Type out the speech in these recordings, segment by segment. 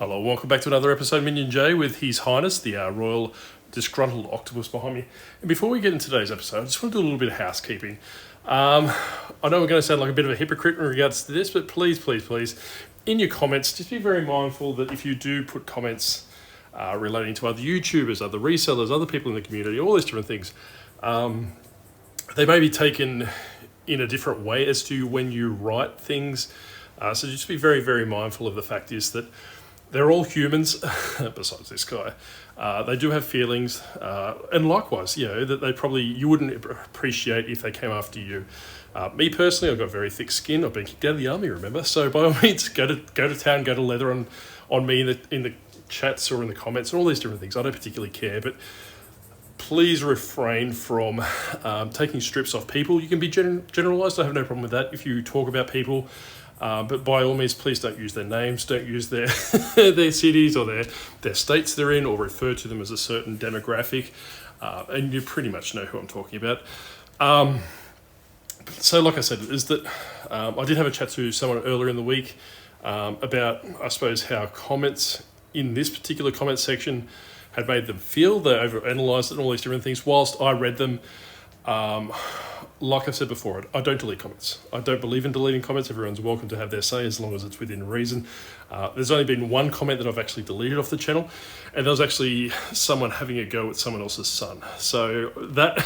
Hello, welcome back to another episode of Minion J with His Highness, the Royal Disgruntled Octopus behind me. And before we get into today's episode, I just want to do a little bit of housekeeping. I know we're going to sound like a bit of a hypocrite in regards to this, but please, in your comments, just be very mindful that if you do put comments relating to other YouTubers, other resellers, other people in the community, all these different things, they may be taken in a different way as to when you write things. So just be very, very mindful of the fact is that they're all humans, besides this guy. They do have feelings, and likewise, that you wouldn't appreciate if they came after you. Me personally, I've got very thick skin. I've been kicked out of the army, remember? So by all means, go to town, go to leather on me in the chats or in the comments and all these different things. I don't particularly care, but please refrain from taking strips off people. You can be generalised. I have no problem with that if you talk about people. But by all means, please don't use their names, don't use their their cities or their states they're in, or refer to them as a certain demographic. And you pretty much know who I'm talking about. So like I said, is that I did have a chat to someone earlier in the week about, I suppose, how comments in this particular comment section had made them feel. They overanalyzed it and all these different things. Whilst I read them, like I've said before, I don't delete comments. I don't believe in deleting comments. Everyone's welcome to have their say as long as it's within reason. There's only been one comment that I've actually deleted off the channel, and that was actually someone having a go at someone else's son. So that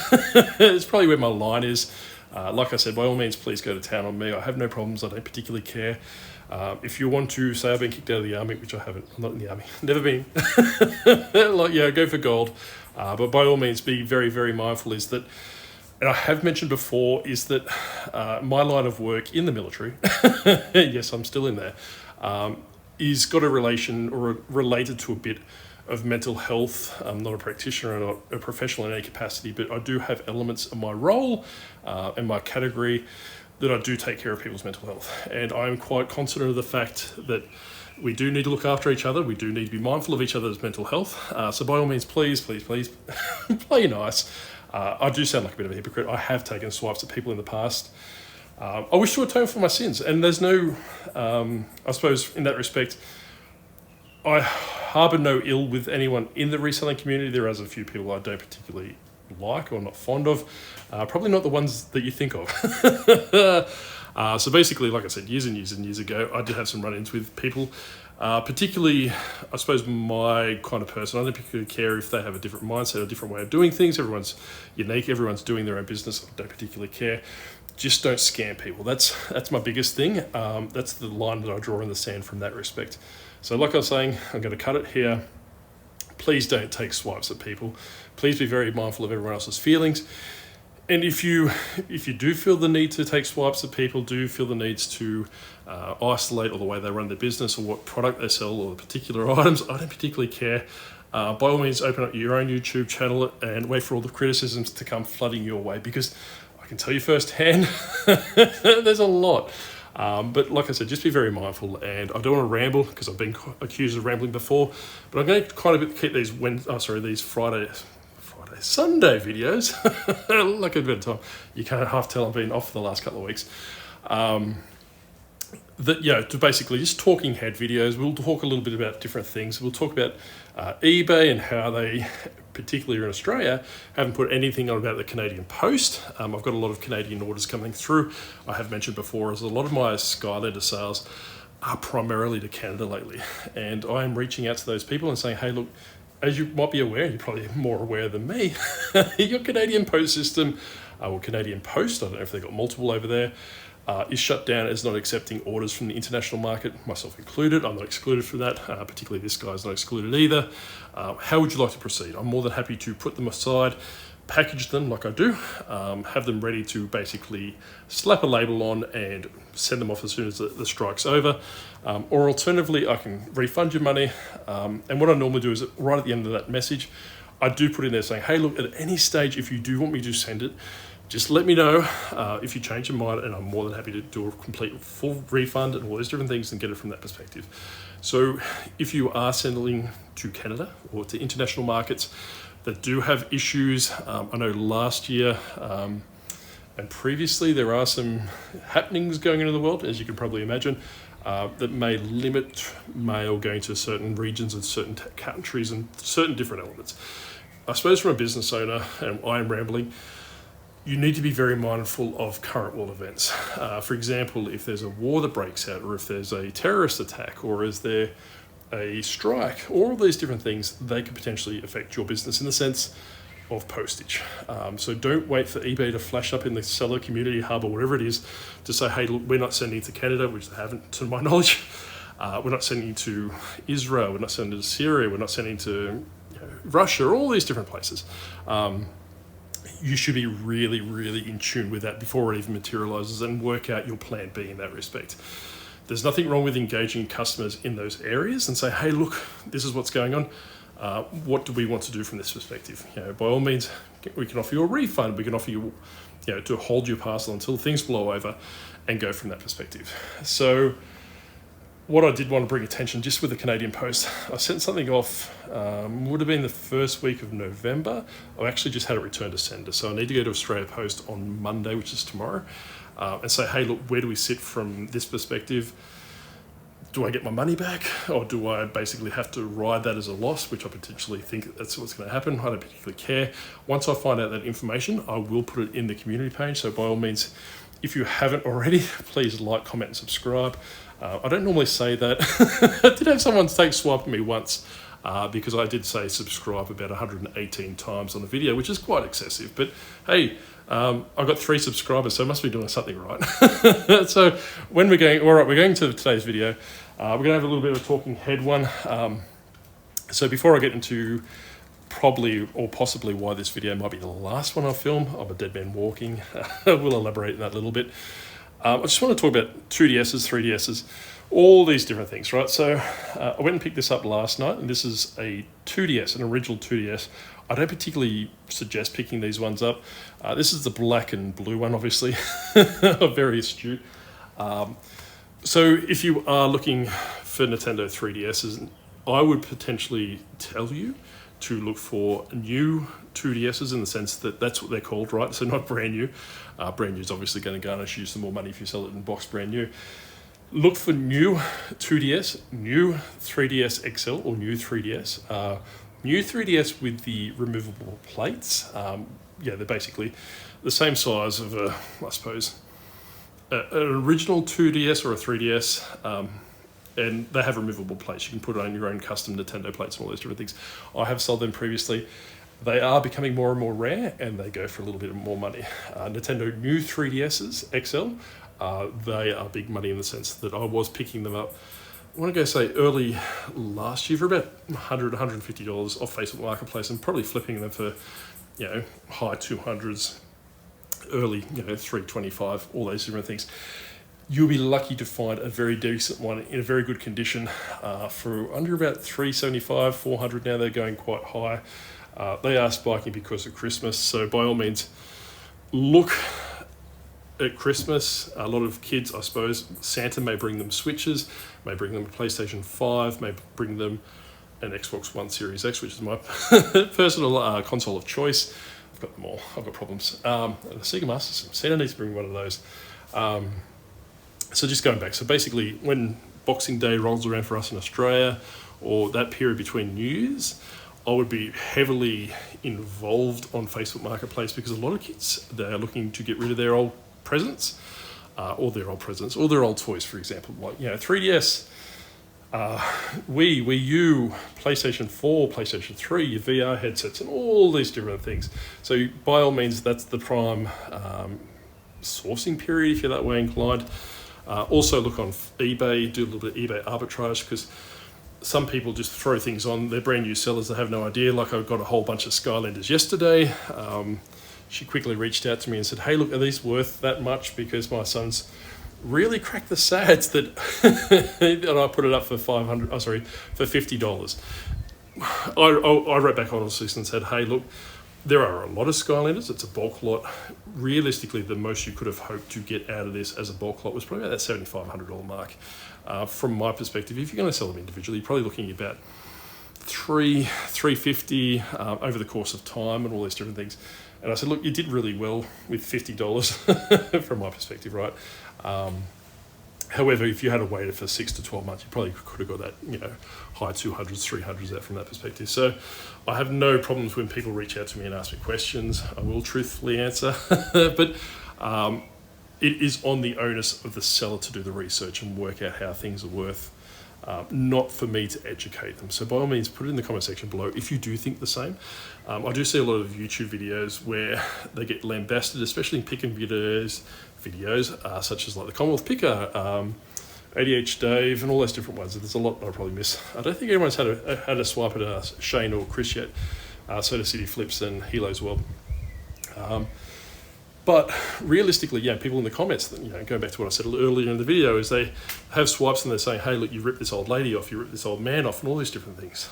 is probably where my line is. Like I said, by all means, please go to town on me. I have no problems. I don't particularly care. If you want to say I've been kicked out of the army, which I haven't, I'm not in the army, never been, go for gold. But by all means, be very, very mindful is that, and I have mentioned before, is that my line of work in the military, yes, I'm still in there, is got a relation or related to a bit of mental health. I'm not a practitioner, I'm not a professional in any capacity, but I do have elements of my role and my category that I do take care of people's mental health. And I'm quite confident of the fact that we do need to look after each other. We do need to be mindful of each other's mental health. So by all means, please, play nice. I do sound like a bit of a hypocrite. I have taken swipes at people in the past. I wish to atone for my sins. And there's no, I suppose in that respect, I harbour no ill with anyone in the reselling community. There is a few people I don't particularly like or not fond of. Probably not the ones that you think of. So basically, like I said, years and years ago, I did have some run-ins with people. Particularly, I suppose, my kind of person. I don't particularly care if they have a different mindset, a different way of doing things. Everyone's unique. Everyone's doing their own business. I don't particularly care. Just don't scam people. That's my biggest thing. That's the line that I draw in the sand from that respect. So like I was saying, I'm going to cut it here. Please don't take swipes at people. Please be very mindful of everyone else's feelings. And if you do feel the need to take swipes at people, do feel the needs to isolate or the way they run their business or what product they sell or the particular items, I don't particularly care. By all means, open up your own YouTube channel and wait for all the criticisms to come flooding your way, because I can tell you firsthand, there's a lot. But like I said, just be very mindful, and I don't want to ramble because I've been accused of rambling before, but I'm going to kind of keep these Sunday videos, like a bit of time. You can't half tell I've been off for the last couple of weeks. To basically just talking head videos. We'll talk a little bit about different things. We'll talk about eBay and how they, particularly in Australia, haven't put anything on about the Canadian Post. I've got a lot of Canadian orders coming through. I have mentioned before, as a lot of my Skylanders sales are primarily to Canada lately. And I am reaching out to those people and saying, hey, look, as you might be aware, you're probably more aware than me, your Canadian Post system, or Canadian Post, I don't know if they've got multiple over there, is shut down as not accepting orders from the international market, myself included. I'm not excluded from that, particularly this guy's not excluded either. How would you like to proceed? I'm more than happy to put them aside, package them like I do, have them ready to basically slap a label on and send them off as soon as the strike's over. Or alternatively, I can refund your money. And what I normally do is right at the end of that message, I do put in there saying, hey, look, at any stage, if you do want me to send it, just let me know if you change your mind, and I'm more than happy to do a complete full refund and all those different things and get it from that perspective. So if you are sending to Canada or to international markets that do have issues, I know last year and previously there are some happenings going on in the world, as you can probably imagine. that may limit mail going to certain regions and certain countries and certain different elements. I suppose from a business owner, and I am rambling, you need to be very mindful of current world events. For example, if there's a war that breaks out, or if there's a terrorist attack, or is there a strike, all of these different things, they could potentially affect your business in the sense of postage. So don't wait for eBay to flash up in the seller community hub or whatever it is to say, hey, look, we're not sending to Canada, which they haven't to my knowledge. We're not sending to Israel, we're not sending to Syria, we're not sending to Russia, all these different places. You should be really, really in tune with that before it even materializes and work out your plan B in that respect. There's nothing wrong with engaging customers in those areas and say, hey, look, this is what's going on. What do we want to do from this perspective? By all means, we can offer you a refund. We can offer you, to hold your parcel until things blow over and go from that perspective. So what I did want to bring attention, just with the Canadian Post, I sent something off, would have been the first week of November. I actually just had it returned to sender. So I need to go to Australia Post on Monday, which is tomorrow, and say, hey, look, where do we sit from this perspective? Do I get my money back, or do I basically have to ride that as a loss, which I potentially think that's what's going to happen? I don't particularly care. Once I find out that information, I will put it in the community page. So by all means, if you haven't already, please like, comment, and subscribe. I don't normally say that. I did have someone take swipe at me once because I did say subscribe about 118 times on the video, which is quite excessive. But hey, I've got 3 subscribers, so I must be doing something right. So when we're going to today's video. We're going to have a little bit of a talking head one. So before I get into probably or possibly why this video might be the last one I film, I'm a dead man walking. We'll elaborate on that a little bit. I just want to talk about 2DSs, 3DSs, all these different things, right? So I went and picked this up last night, and this is a 2DS, an original 2DS. I don't particularly suggest picking these ones up. This is the black and blue one, obviously. Very astute. So if you are looking for Nintendo 3DSs, I would potentially tell you to look for new 2DSs in the sense that that's what they're called, right? So not brand new. Brand new is obviously going to garnish you some more money if you sell it in box brand new. Look for new 2DS, new 3DS XL or new 3DS. New 3DS with the removable plates. They're basically the same size of I suppose, an original 2DS or a 3DS, and they have removable plates. You can put on your own custom Nintendo plates and all those different things. I have sold them previously. They are becoming more and more rare, and they go for a little bit more money. Nintendo new 3DSs XL, they are big money in the sense that I was picking them up, I want to go say early last year for about $100, $150 off Facebook Marketplace, and probably flipping them for, high 200s, early, $325, all those different things. You'll be lucky to find a very decent one in a very good condition for under about $375, $400 now. They're going quite high. They are spiking because of Christmas, so by all means, look at Christmas. A lot of kids, I suppose, Santa may bring them Switches, may bring them a PlayStation 5, may bring them an Xbox One Series X, which is my personal console of choice. I've got them all. I've got problems. And the Sega Master System. Santa needs to bring one of those. So just going back. So basically, when Boxing Day rolls around for us in Australia, or that period between New Year's, I would be heavily involved on Facebook Marketplace because a lot of kids, they are looking to get rid of their old presents, or their old toys, for example, like 3DS, Wii U, PlayStation 4, PlayStation 3, your VR headsets, and all these different things. So by all means, that's the prime sourcing period if you're that way inclined. Also look on eBay, do a little bit of eBay arbitrage, because some people just throw things on. They're brand new sellers, they have no idea. Like I got a whole bunch of Skylanders yesterday. She quickly reached out to me and said, hey, look, are these worth that much? Because my son's really cracked the sads that I put it up for $50. I wrote back honestly and said, hey, look, there are a lot of Skylanders. It's a bulk lot. Realistically, the most you could have hoped to get out of this as a bulk lot was probably about that $7,500 mark. From my perspective, if you're going to sell them individually, you're probably looking at about $350 over the course of time and all these different things. And I said, look, you did really well with $50 from my perspective, right? However, if you had waited for 6 to 12 months, you probably could have got that, high 200s, 300s out from that perspective. So I have no problems when people reach out to me and ask me questions. I will truthfully answer, but it is on the onus of the seller to do the research and work out how things are worth, not for me to educate them. So by all means, put it in the comment section below if you do think the same. I do see a lot of YouTube videos where they get lambasted, especially in picking videos, such as like the Commonwealth Picker, ADH Dave, and all those different ones. There's a lot I probably miss. I don't think anyone's had a swipe at Shane or Chris yet. Soda City Flips and Hilo as well. But realistically, people in the comments, going back to what I said earlier in the video, is they have swipes and they're saying, hey, look, you ripped this old lady off, you ripped this old man off, and all these different things.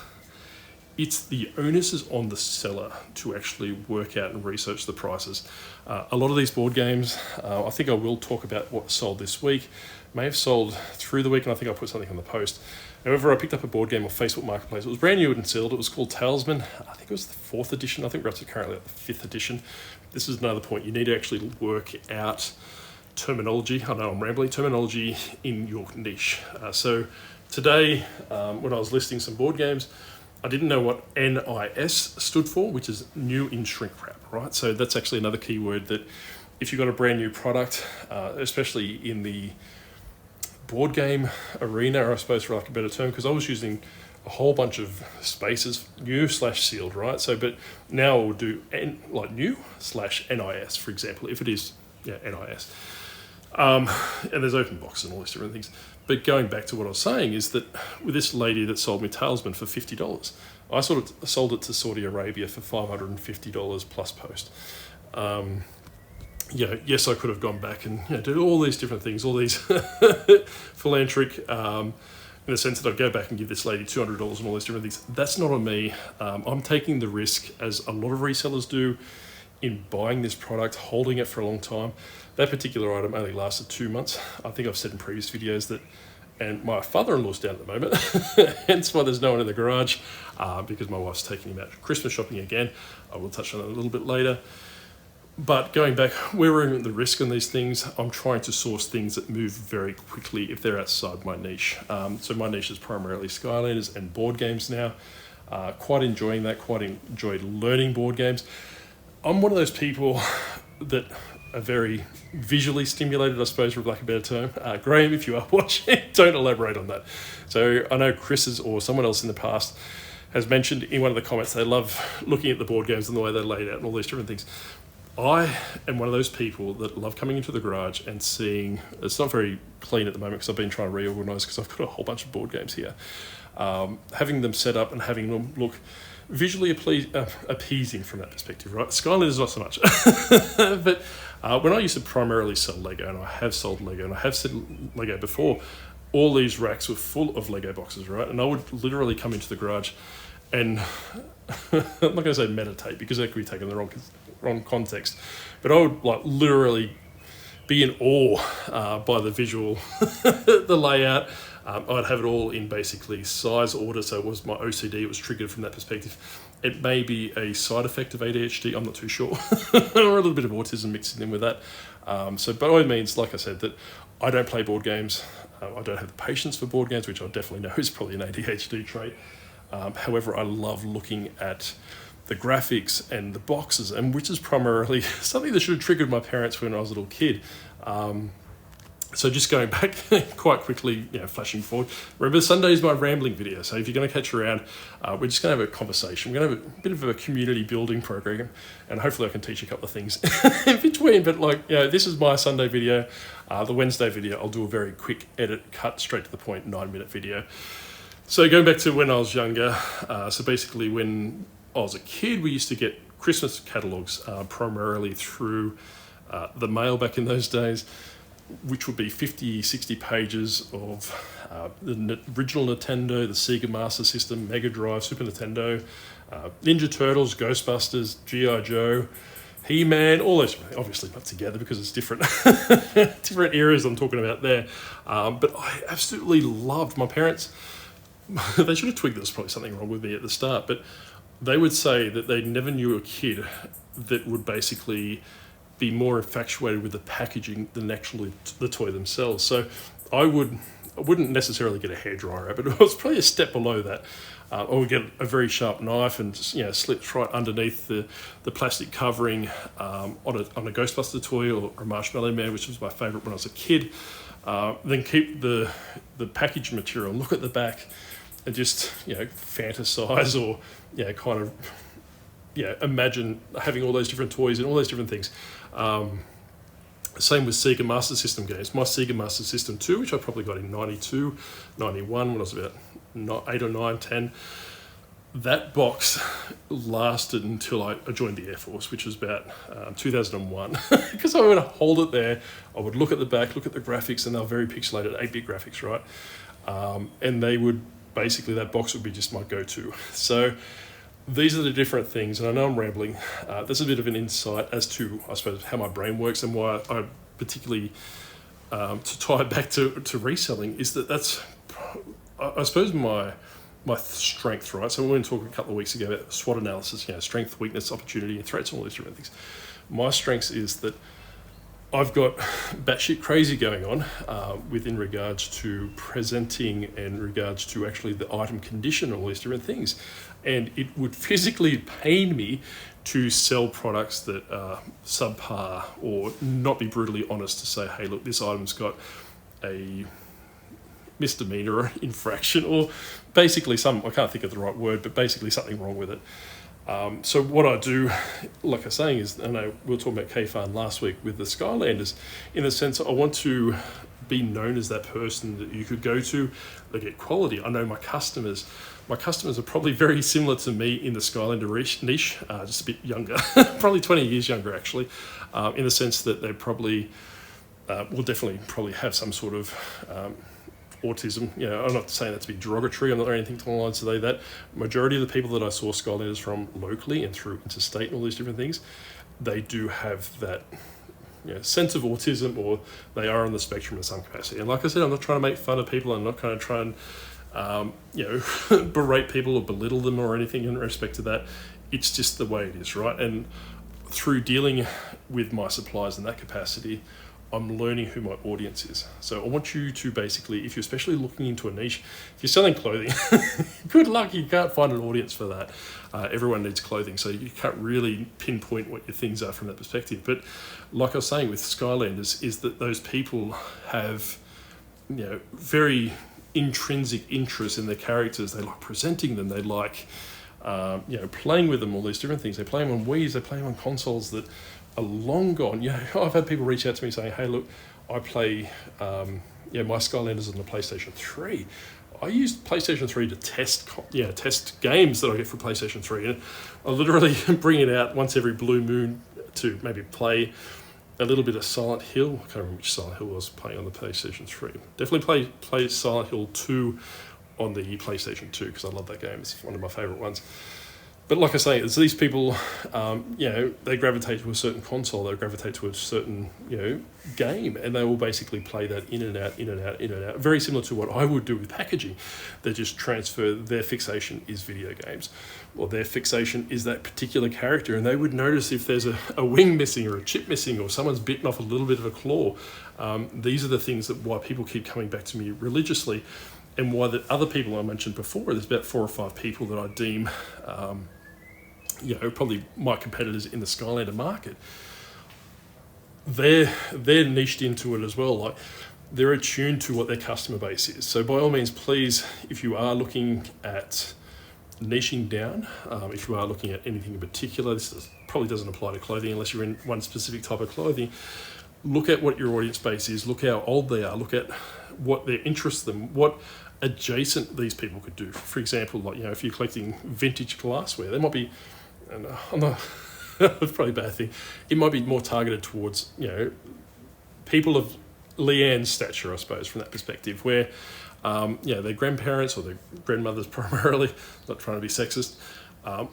It's the onus is on the seller to actually work out and research the prices. A lot of these board games, I think I will talk about what sold this week, may have sold through the week, and I think I put something on the post. However, I picked up a board game off Facebook Marketplace. It was brand new and sealed. It was called Talisman. I think it was the 4th edition. I think we're up to currently at the 5th edition. This is another point. You need to actually work out terminology. I know I'm rambling. Terminology in your niche. So today, when I was listing some board games, I didn't know what NIS stood for, which is new in shrink wrap, right? So that's actually another keyword that if you've got a brand new product, especially in the board game arena, or I suppose for like a better term, because I was using a whole bunch of spaces, new/sealed, right? So, but now I will do new/NIS, for example, if it is, NIS. And there's open boxes and all these different things. But going back to what I was saying is that with this lady that sold me Talisman for $50, I sold it to Saudi Arabia for $550 plus post. Yes, I could have gone back and did all these different things, all these philanthropic, in the sense that I'd go back and give this lady $200 and all these different things. That's not on me. I'm taking the risk, as a lot of resellers do, in buying this product, holding it for a long time. That particular item only lasted 2 months. I think I've said in previous videos that, and my father-in-law's down at the moment, hence why there's no one in the garage, because my wife's taking him out Christmas shopping again. I will touch on it a little bit later. But going back, we're in the risk on these things. I'm trying to source things that move very quickly if they're outside my niche. So my niche is primarily Skylanders and board games now. Quite enjoying that, quite enjoyed learning board games. I'm one of those people that are very visually stimulated, I suppose, for lack of a better term. Graham, if you are watching, don't elaborate on that. So I know Chris's or someone else in the past has mentioned in one of the comments they love looking at the board games and the way they're laid out and all these different things. I am one of those people that love coming into the garage and seeing, it's not very clean at the moment because I've been trying to reorganise because I've got a whole bunch of board games here. Having them set up and having them look visually appeasing from that perspective, right? Skylanders not so much. But when I used to primarily sell Lego, and I have sold Lego, and I have said Lego before, all these racks were full of Lego boxes, right? And I would literally come into the garage and I'm not going to say meditate because that could be taken in the wrong context, but I would literally be in awe by the visual, the layout. I'd have it all in basically size order, so it was my OCD, it was triggered from that perspective. It may be a side effect of ADHD, I'm not too sure, or a little bit of autism mixed in with that. So by all means, like I said, that I don't play board games. I don't have the patience for board games, which I definitely know is probably an ADHD trait. However, I love looking at the graphics and the boxes, and which is primarily something that should have triggered my parents when I was a little kid. So just going back quite quickly, flashing forward. Remember, Sunday is my rambling video, so if you're going to catch around, we're just going to have a conversation. We're going to have a bit of a community building program, and hopefully I can teach a couple of things in between. But this is my Sunday video. The Wednesday video, I'll do a very quick edit, cut straight to the point, 9-minute video. So going back to when I was younger, so basically when I was a kid, we used to get Christmas catalogs primarily through the mail back in those days, which would be 50, 60 pages of the original Nintendo, the Sega Master System, Mega Drive, Super Nintendo, Ninja Turtles, Ghostbusters, G.I. Joe, He-Man, all those, obviously not together because it's different different eras I'm talking about there. But I absolutely loved my parents. They should have twigged there's probably something wrong with me at the start, but they would say that they never knew a kid that would basically be more infatuated with the packaging than actually the toy themselves. So I wouldn't necessarily get a hairdryer out, but it was probably a step below that. Or we get a very sharp knife and just, slips right underneath the plastic covering on a Ghostbuster toy or a Marshmallow Man, which was my favourite when I was a kid. Then keep the package material, look at the back, and just fantasize or imagine having all those different toys and all those different things. Same with Sega Master System games. My Sega Master System 2, which I probably got in 92, 91 when I was about 8 or 9, 10, that box lasted until I joined the Air Force, which was about 2001. Because I would hold it there, I would look at the back, look at the graphics, and they were very pixelated, 8-bit graphics, right? And they would, basically that box would be just my go-to. So these are the different things, and I know I'm rambling. There's a bit of an insight as to, I suppose, how my brain works and why I particularly, to tie it back to reselling, is that's, I suppose, my strength, right? So we were talking a couple of weeks ago about SWOT analysis, strength, weakness, opportunity, and threats, and all these different things. My strengths is that I've got batshit crazy going on within regards to presenting and regards to actually the item condition, all these different things. And it would physically pain me to sell products that are subpar or not be brutally honest to say, hey, look, this item's got a misdemeanor or infraction, or basically I can't think of the right word, but basically something wrong with it. So what I do, like I was saying, is, I know we were talking about K-Fan last week with the Skylanders, in the sense I want to be known as that person that you could go to, they get quality. I know my customers are probably very similar to me in the Skylander niche, just a bit younger, probably 20 years younger actually, in the sense that they probably will definitely probably have some sort of autism. I'm not saying that to be derogatory, I'm not anything to the lines to say that. Majority of the people that I saw Skylanders from locally and through interstate and all these different things, they do have that sense of autism, or they are on the spectrum in some capacity. And like I said, I'm not trying to make fun of people, I'm not going to try and berate people or belittle them or anything in respect to that. It's just the way it is, right? And through dealing with my suppliers in that capacity, I'm learning who my audience is. So I want you to basically, if you're especially looking into a niche, if you're selling clothing, good luck, you can't find an audience for that. Everyone needs clothing, so you can't really pinpoint what your things are from that perspective. But like I was saying with Skylanders, is that those people have very intrinsic interest in their characters. They like presenting them, they like playing with them, all these different things. They play them on Wii's, they play them on consoles that are long gone. I've had people reach out to me saying, hey, look, I play my Skylanders on the PlayStation 3. I used PlayStation 3 to test games that I get for PlayStation 3. And I literally bring it out once every blue moon to maybe play a little bit of Silent Hill. I can't remember which Silent Hill I was playing on the PlayStation 3. Definitely play Silent Hill 2 on the PlayStation 2 because I love that game. It's one of my favourite ones. But like I say, it's these people, they gravitate to a certain console, they gravitate to a certain, game, and they will basically play that in and out, in and out, in and out. Very similar to what I would do with packaging. They just transfer, their fixation is video games, or their fixation is that particular character, and they would notice if there's a wing missing or a chip missing or someone's bitten off a little bit of a claw. These are the things that why people keep coming back to me religiously, and why the other people I mentioned before, there's about 4 or 5 people that I deem probably my competitors in the Skylander market. They're niched into it as well. Like, they're attuned to what their customer base is. So by all means, please, if you are looking at niching down, if you are looking at anything in particular, probably doesn't apply to clothing unless you're in one specific type of clothing. Look at what your audience base is, look how old they are, look at what their interests them, what adjacent these people could do. For example, like, if you're collecting vintage glassware, there might be, and I'm not, it's probably a bad thing, it might be more targeted towards, people of Leanne's stature, I suppose, from that perspective, where, their grandparents or their grandmothers primarily, not trying to be sexist,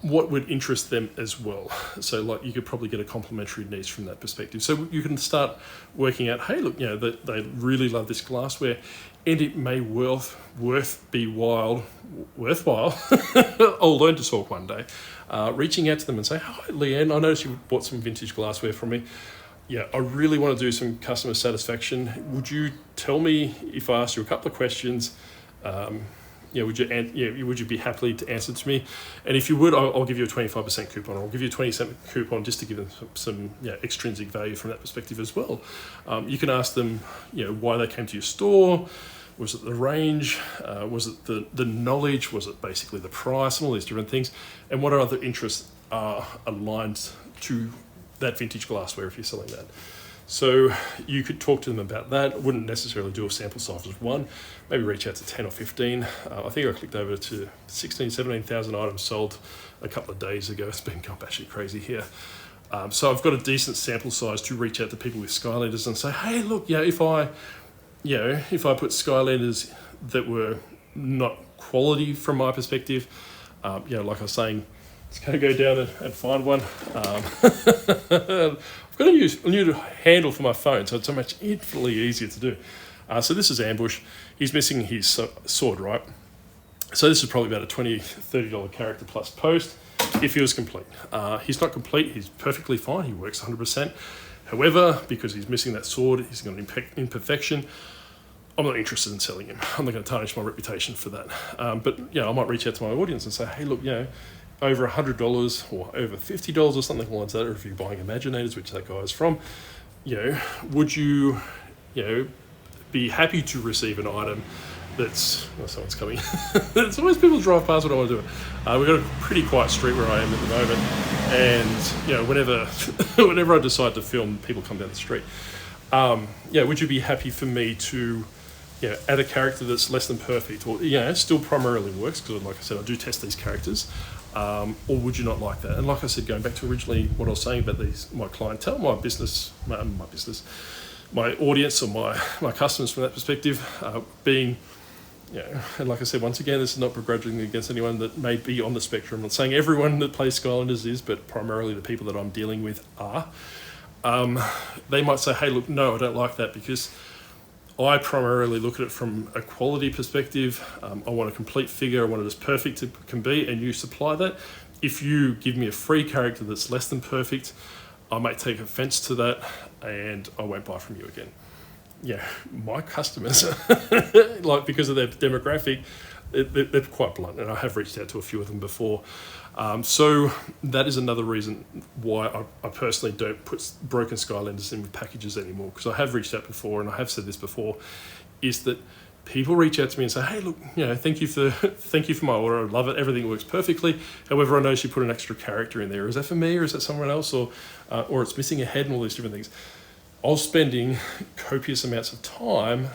what would interest them as well. So like you could probably get a complementary niche from that perspective. So you can start working out, hey, look, they really love this glassware, and it may worthwhile, I'll learn to talk one day, reaching out to them and say, hi, Leanne, I noticed you bought some vintage glassware from me. yeah, I really want to do some customer satisfaction. Would you tell me if I asked you a couple of questions? Would you be happy to answer to me? And if you would, I'll give you a 25% coupon. I'll give you a 20% coupon just to give them some extrinsic value from that perspective as well. You can ask them, why they came to your store. Was it the range? Was it the knowledge? Was it basically the price and all these different things? And what other interests are aligned to that vintage glassware if you're selling that? So you could talk to them about that. I wouldn't necessarily do a sample size of one, maybe reach out to 10 or 15. I think I clicked over to 16, 17,000 items sold a couple of days ago. It's been actually crazy here. So I've got a decent sample size to reach out to people with Skylanders and say, hey, look, if I put Skylanders that were not quality from my perspective, like I was saying, just going to go down and find one. I've got a new handle for my phone, so it's so much infinitely easier to do. So this is Ambush. He's missing his sword, right? So this is probably about a $20, $30 character plus post if he was complete. He's not complete. He's perfectly fine. He works 100%. However, because he's missing that sword, he's got an imperfection. I'm not interested in selling him. I'm not going to tarnish my reputation for that. But I might reach out to my audience and say, hey, look, over $100 or over $50 or something like that, or if you're buying Imaginators, which that guy is from, would you, be happy to receive an item that's, someone's coming. It's always people drive past what I want to do. We've got a pretty quiet street where I am at the moment, and whenever I decide to film, people come down the street. Would you be happy for me to add a character that's less than perfect, or still primarily works, because like I said, I do test these characters, or would you not like that? And like I said, going back to originally what I was saying about my clientele, my audience, or my customers from that perspective, being, and like I said, once again, this is not begrudging against anyone that may be on the spectrum. I'm not saying everyone that plays Skylanders is, but primarily the people that I'm dealing with are. They might say, hey, look, no, I don't like that, because I primarily look at it from a quality perspective. I want a complete figure. I want it as perfect as it can be, and you supply that. If you give me a free character that's less than perfect, I might take offense to that, and I won't buy from you again. My customers, because of their demographic, they're quite blunt, and I have reached out to a few of them before. So that is another reason why I personally don't put broken Skylanders in with packages anymore, because I have reached out before, and I have said this before, is that people reach out to me and say, hey, look, thank you for my order. I love it. Everything works perfectly. However, I noticed you put an extra character in there. Is that for me, or is that someone else, or it's missing a head and all these different things? I was spending copious amounts of time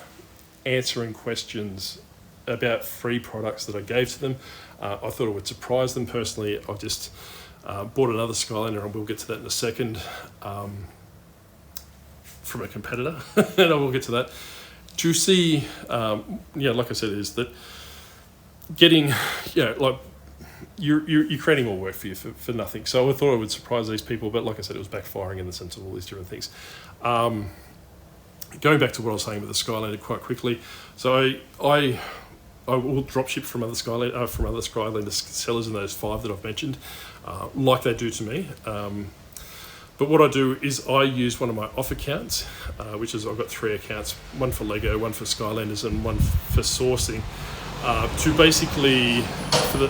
answering questions about free products that I gave to them. I thought it would surprise them personally. I just bought another Skylander, and we'll get to that in a second, from a competitor, and I will get to that. To see, like I said, is that getting, you're creating more work for you for nothing. So I thought I would surprise these people, but like I said, it was backfiring in the sense of all these different things. Going back to what I was saying with the Skylander quite quickly. So I will drop ship from other Skylander sellers in those 5 that I've mentioned, like they do to me. But what I do is I use one of my off accounts, which is I've got 3 accounts, one for Lego, one for Skylanders, and one for sourcing, to basically, for the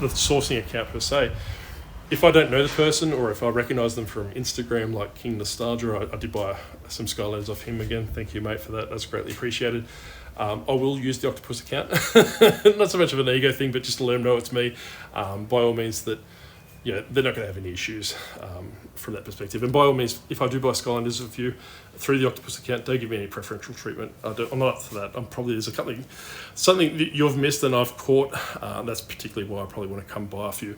sourcing account per se, if I don't know the person, or if I recognise them from Instagram, like King Nostalgia, I did buy some Skylanders off him again. Thank you, mate, for that. That's greatly appreciated. I will use the Octopus account. Not so much of an ego thing, but just to let them know it's me. By all means, that they're not going to have any issues from that perspective. And by all means, if I do buy Skylanders of you through the Octopus account, don't give me any preferential treatment. I'm not up for that. There's something that you've missed and I've caught. That's particularly why I probably want to come buy off you.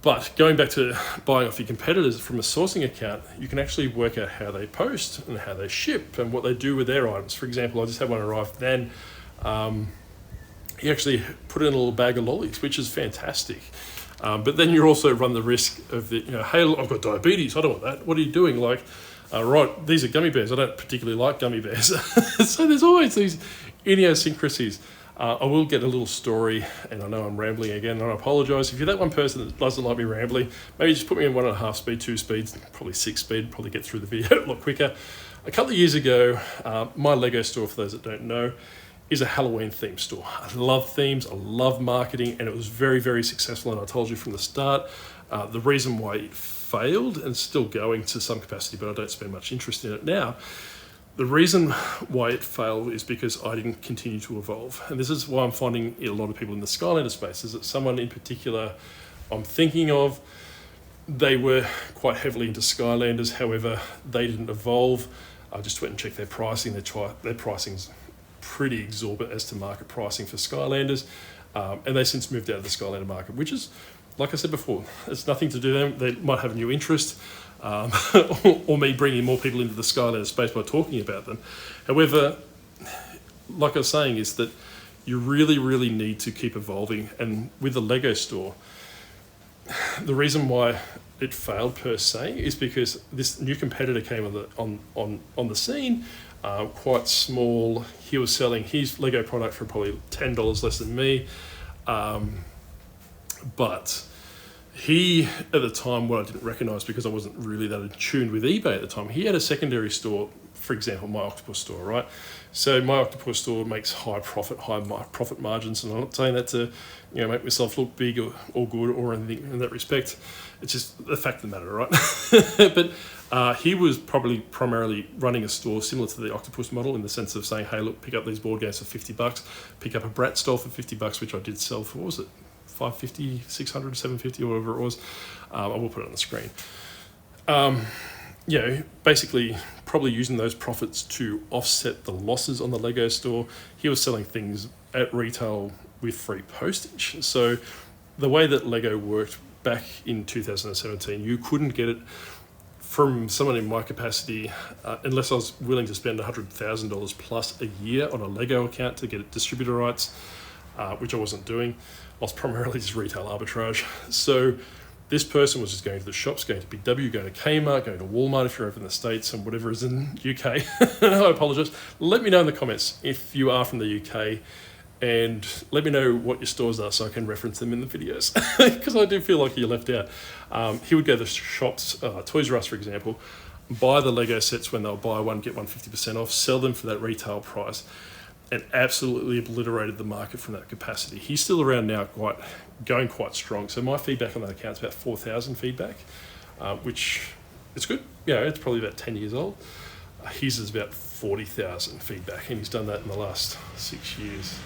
But going back to buying off your competitors from a sourcing account, you can actually work out how they post and how they ship and what they do with their items. For example, I just had one arrive then. He actually put in a little bag of lollies, which is fantastic. But then you also run the risk of hey, look, I've got diabetes, I don't want that. What are you doing? Right, these are gummy bears. I don't particularly like gummy bears. So there's always these idiosyncrasies. I will get a little story, and I know I'm rambling again, and I apologise. If you're that one person that doesn't like me rambling, maybe just put me in 1.5 speed, 2 speeds, probably 6 speed, probably get through the video a lot quicker. A couple of years ago, my Lego store, for those that don't know, is a Halloween theme store. I love themes, I love marketing, and it was very, very successful, and I told you from the start, the reason why it failed, and still going to some capacity, but I don't spend much interest in it now, the reason why it failed is because I didn't continue to evolve. And this is why I'm finding a lot of people in the Skylander space, is that someone in particular I'm thinking of, they were quite heavily into Skylanders, however, they didn't evolve. I just went and checked their pricing. Their pricing's pretty exorbitant as to market pricing for Skylanders, and they since moved out of the Skylander market, which is, like I said before, it's nothing to do with them. They might have a new interest, or me bringing more people into the Skylander space by talking about them. However, like I was saying, is that you really, really need to keep evolving. And with the Lego store, the reason why it failed per se is because this new competitor came on the scene, quite small. He was selling his Lego product for probably $10 less than me, but he, at the time, what I didn't recognise because I wasn't really that attuned with eBay at the time, he had a secondary store, for example, my octopus store, right? So my octopus store makes high profit margins, and I'm not saying that to, make myself look big or good or anything in that respect. It's just the fact of the matter, right? But he was probably primarily running a store similar to the octopus model, in the sense of saying, hey, look, pick up these board games for $50, pick up a Brat style for $50, which I did sell for, what was it, $550, $600, $750, or whatever it was. I will put it on the screen. Basically probably using those profits to offset the losses on the Lego store. He was selling things at retail with free postage. So the way that Lego worked back in 2017, you couldn't get it from someone in my capacity unless I was willing to spend $100,000 plus a year on a Lego account to get distributor rights, which I wasn't doing. I was primarily just retail arbitrage. So this person was just going to the shops, going to BW, going to Kmart, going to Walmart if you're over in the States, and whatever is in UK. I apologise. Let me know in the comments if you are from the UK, and let me know what your stores are so I can reference them in the videos, because I do feel like you're left out. He would go to the shops, Toys R Us for example, buy the Lego sets when they'll buy one, get one 50% off, sell them for that retail price, and absolutely obliterated the market from that capacity. He's still around now, going quite strong. So my feedback on that account is about 4,000 feedback, which is good. It's probably about 10 years old. His is about 40,000 feedback, and he's done that in the last 6 years.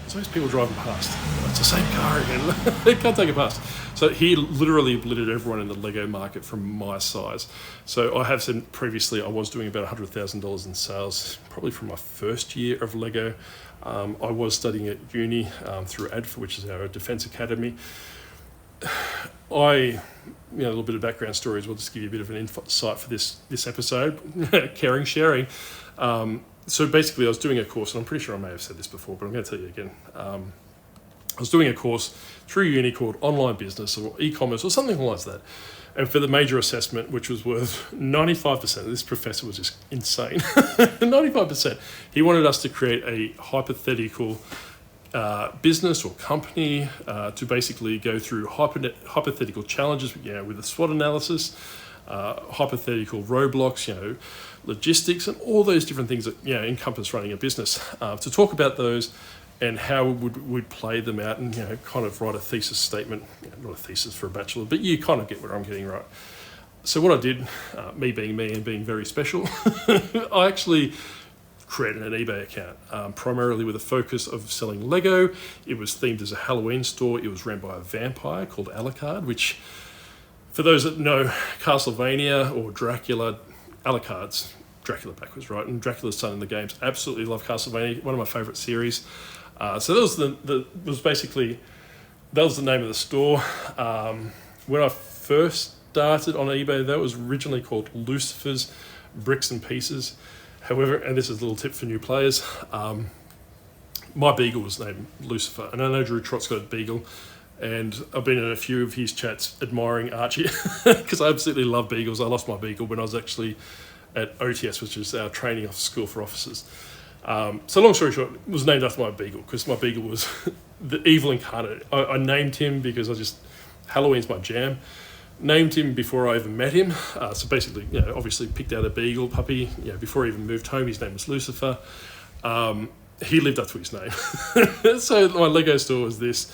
There's always people driving past. It's the same car again. They can't take it past. So he literally obliterated everyone in the Lego market from my size. So I have said previously I was doing about $100,000 in sales, probably from my first year of Lego. I was studying at uni through ADFA, which is our Defence Academy. A little bit of background story as well, just to give you a bit of an insight for this episode. Caring, sharing. So basically I was doing a course, and I'm pretty sure I may have said this before, but I'm going to tell you again. I was doing a course through uni called Online Business or E-commerce or something like that. And for the major assessment, which was worth 95%, this professor was just insane, 95%. He wanted us to create a hypothetical business or company to basically go through hypothetical challenges, with a SWOT analysis, hypothetical roadblocks, logistics, and all those different things that encompass running a business. To talk about those and how we'd play them out, and kind of write a thesis statement. Not a thesis for a bachelor, but you kind of get where I'm getting, right? So what I did, me being me and being very special, I actually created an eBay account, primarily with a focus of selling Lego. It was themed as a Halloween store. It was ran by a vampire called Alucard, which, for those that know Castlevania or Dracula, Alucard's Dracula backwards, right? And Dracula's son in the games. Absolutely love Castlevania, one of my favourite series. So that was the name of the store. When I first started on eBay, that was originally called Lucifer's Bricks and Pieces. However, and this is a little tip for new players, my beagle was named Lucifer, and I know Drew Trott's got a beagle, and I've been in a few of his chats admiring Archie, because I absolutely love beagles. I lost my beagle when I was actually at OTS, which is our training school for officers. So long story short, it was named after my beagle, because my beagle was the evil incarnate. I named him because Halloween's my jam. Named him before I even met him. So basically, obviously picked out a beagle puppy. Before he even moved home, his name was Lucifer. He lived up to his name. So my Lego store was this,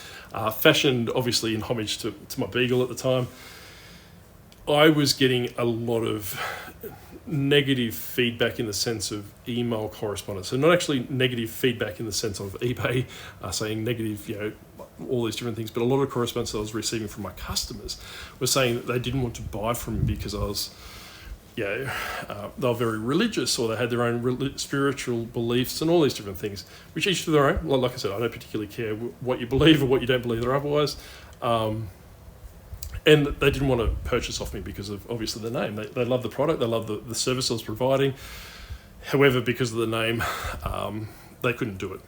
fashioned obviously in homage to my beagle at the time. I was getting a lot of negative feedback in the sense of email correspondence. So not actually negative feedback in the sense of eBay saying negative, all these different things, but a lot of correspondence that I was receiving from my customers was saying that they didn't want to buy from me because I was, they were very religious, or they had their own spiritual beliefs and all these different things, which each to their own. Like I said, I don't particularly care what you believe or what you don't believe or otherwise. And they didn't want to purchase off me because of obviously the name. They love the product, they love the service I was providing. However, because of the name, they couldn't do it.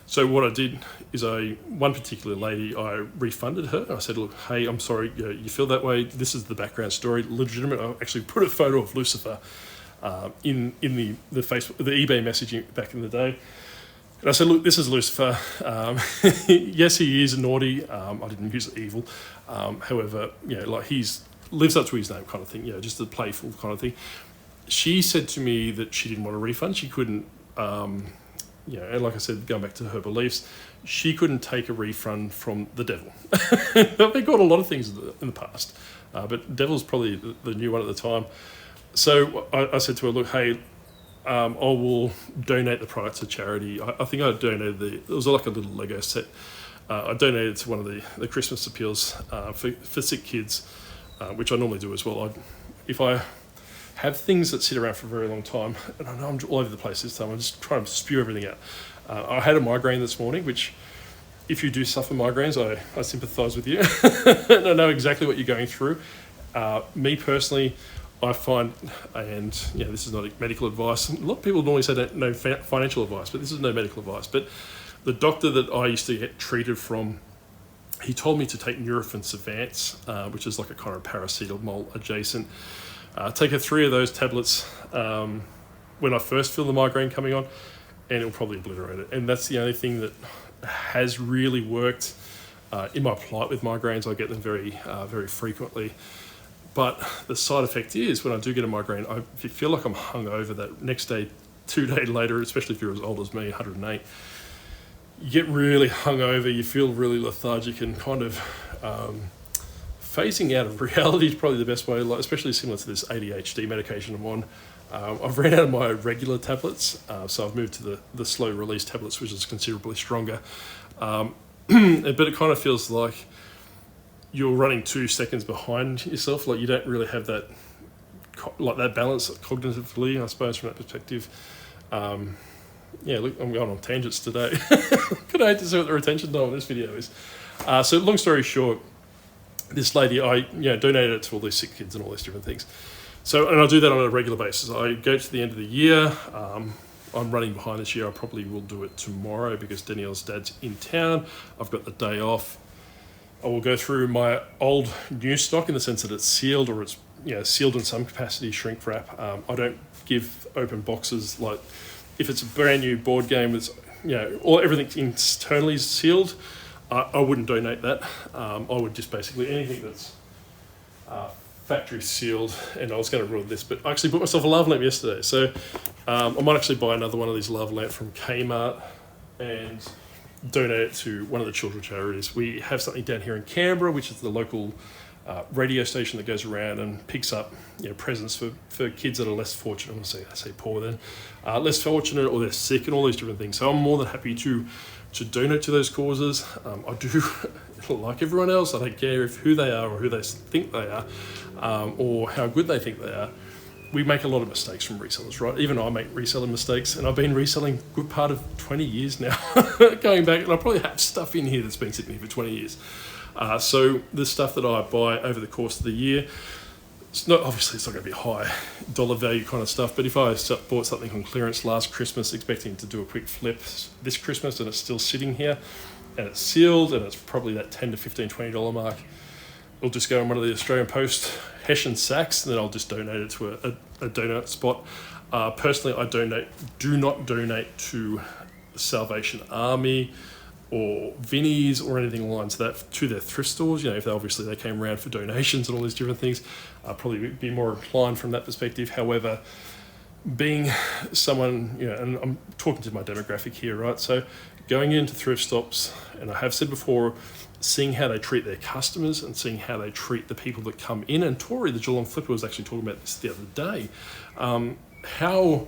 So what I did is one particular lady, I refunded her. I said, look, hey, I'm sorry, you feel that way. This is the background story, legitimate. I actually put a photo of Lucifer in the Facebook, the eBay messaging back in the day. And I said, look, this is Lucifer. Yes, he is naughty. I didn't use evil. However, he's lives up to his name kind of thing, just a playful kind of thing. She said to me that she didn't want a refund. She couldn't, and like I said, going back to her beliefs, she couldn't take a refund from the devil. They got a lot of things in the past, but devil's probably the new one at the time. So I said to her, look, hey, I will donate the product to charity. I think I donated it was like a little Lego set. I donated to one of the Christmas appeals for sick kids, which I normally do as well. If I have things that sit around for a very long time, and I know I'm all over the place this time, I'm just trying to spew everything out. I had a migraine this morning, which if you do suffer migraines, I sympathise with you. And I know exactly what you're going through. Me personally, I find, and this is not medical advice. A lot of people normally say no financial advice, but this is no medical advice. But the doctor that I used to get treated from, he told me to take Nurofen Savance, which is like a kind of paracetamol adjacent. Take 3 of those tablets when I first feel the migraine coming on, and it'll probably obliterate it. And that's the only thing that has really worked in my plight with migraines. I get them very, very frequently. But the side effect is when I do get a migraine, I feel like I'm hungover that next day, 2 days later, especially if you're as old as me, 108, you get really hungover, you feel really lethargic and kind of phasing out of reality is probably the best way, especially similar to this ADHD medication I'm on. I've ran out of my regular tablets, so I've moved to the slow release tablets, which is considerably stronger. But it kind of feels like you're running 2 seconds behind yourself. Like you don't really have that balance cognitively, I suppose, from that perspective. Look, I'm going on tangents today. Could I hate to see what the retention time on this video is. So long story short, this lady, I donated it to all these sick kids and all these different things. So, and I do that on a regular basis. I go to the end of the year. I'm running behind this year. I probably will do it tomorrow because Danielle's dad's in town. I've got the day off. I will go through my old new stock in the sense that it's sealed, or it's sealed in some capacity, shrink wrap. I don't give open boxes. Like if it's a brand new board game that's everything internally is sealed, I wouldn't donate that. I would just basically anything that's factory sealed. And I was going to ruin this, but I actually bought myself a lava lamp yesterday, so I might actually buy another one of these lava lamps from Kmart and donate it to one of the children's charities. We have something down here in Canberra, which is the local radio station that goes around and picks up presents for kids that are less fortunate. I say poor then, less fortunate, or they're sick and all these different things. So I'm more than happy to donate to those causes. I do, like everyone else, I don't care who they are or who they think they are, or how good they think they are. We make a lot of mistakes from resellers, right? Even I make reselling mistakes, and I've been reselling a good part of 20 years now, going back, and I probably have stuff in here that's been sitting here for 20 years. So the stuff that I buy over the course of the year, it's not going to be high dollar value kind of stuff, but if I bought something on clearance last Christmas expecting to do a quick flip this Christmas and it's still sitting here and it's sealed and it's probably that $10 to $15, $20 mark, it'll just go on one of the Australian Post Hessian sacks, then I'll just donate it to a donut spot. Personally, I do not donate to the Salvation Army or Vinnie's or anything along that to their thrift stores. If they came around for donations and all these different things, I'd probably be more inclined from that perspective. However, being someone, and I'm talking to my demographic here, right? So going into thrift shops, and I have said before, seeing how they treat their customers and seeing how they treat the people that come in. And Tori, the Geelong Flipper, was actually talking about this the other day, how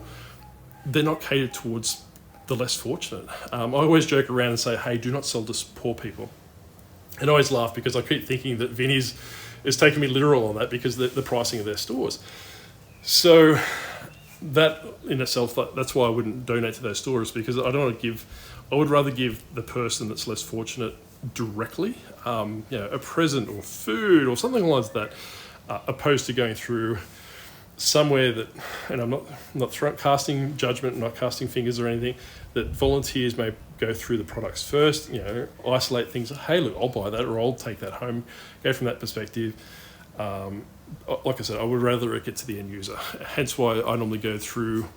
they're not catered towards the less fortunate. I always joke around and say, hey, do not sell to poor people. And I always laugh because I keep thinking that Vinnie's is taking me literal on that because the pricing of their stores. So that in itself, that's why I wouldn't donate to those stores, because I don't want to I would rather give the person that's less fortunate directly, a present or food or something like that, opposed to going through somewhere that, and I'm not casting judgment, not casting fingers or anything, that volunteers may go through the products first, isolate things. Hey, look, I'll buy that, or I'll take that home. Go from that perspective. Like I said, I would rather it get to the end user. Hence why I normally go through